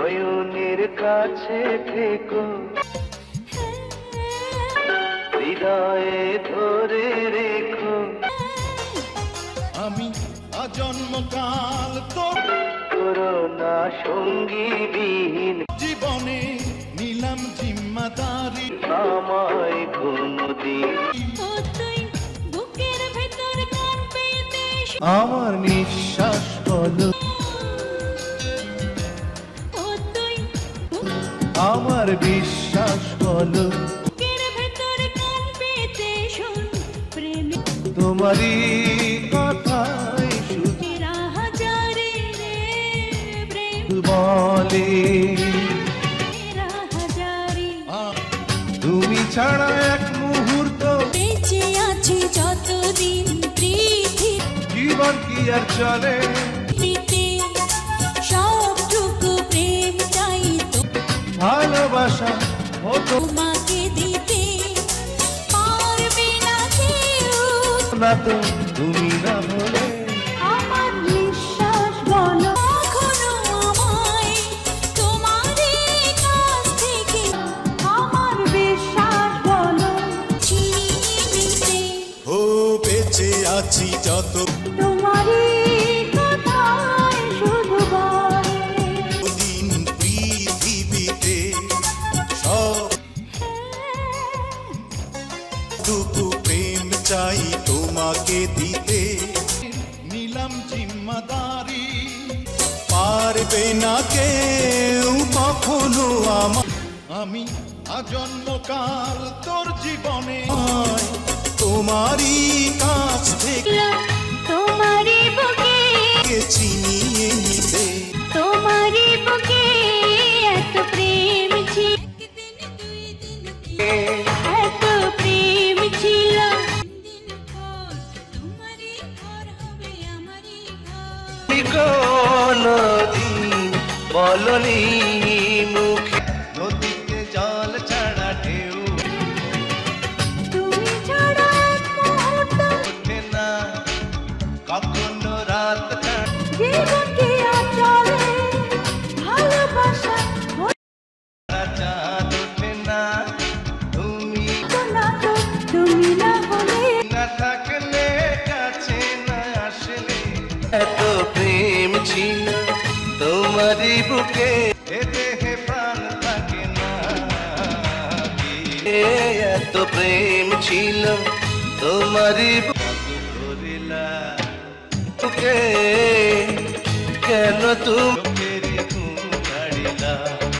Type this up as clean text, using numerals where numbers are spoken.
নয়নের কাছে থেকো, হৃদয়ে ধরে রেখো। আমি আজন্মকাল তোর করোনা সঙ্গীবিহীন জীবনে নিলাম জিম্মাদারি। আমায় কোনদিন আমার নিঃশ্বাস বলো, আমার বিশ্বাস বলো, তোমারই কথাই শুধু বলে। তুমি ছাড়া এক মুহূর্ত বেঁচে আছি যতদিন পৃথিবী, জীবন কি আর চলে। সবটুকু প্রেম চাই তো ভালোবাসা হতো তোমাকে দিতে পারবে না কেউ। না তো তুমি না হলে। আমার নিঃশ্বাস বলো এখনো আমায় তোমারই কাছ থেকে। আমার বিশ্বাস বলো চিনিয়ে নিতে ও বেঁচে আছি যত তোমারই কথাই শুধু বলে। দিন পৃথিবীতে সবটুকু প্রেম চাই তোমাকে দিতে। নিলাম জিম্মাদারি, পারবে না কেউ কখনো আমার। আমি আজন্মকাল তোর জীবনে তোমারই কাছ থেকে তোমারই বুকে চিনিয়ে নিতে। তোমারই বুকে এত প্রেম ছিল, এত প্রেম ছিল। কোনদিন বলনি মুখে, নদীতে জল ছাড়া ঢেউ তুমি ছাড়া এক মুহূর্ত ওঠে না কখনো রাত ছাড়া। জীবন কি আর চলে, ভালোবাসা চাঁদ ওঠে না তুমি না তো তুমি না হলে। না থাকলে কাছে না আসলে। এত প্রেম ছিল তোমারই বুকে, এ দেহে প্রাণ থাকে না এত প্রেম ছিল তোমারই বুকে। কেন তুমি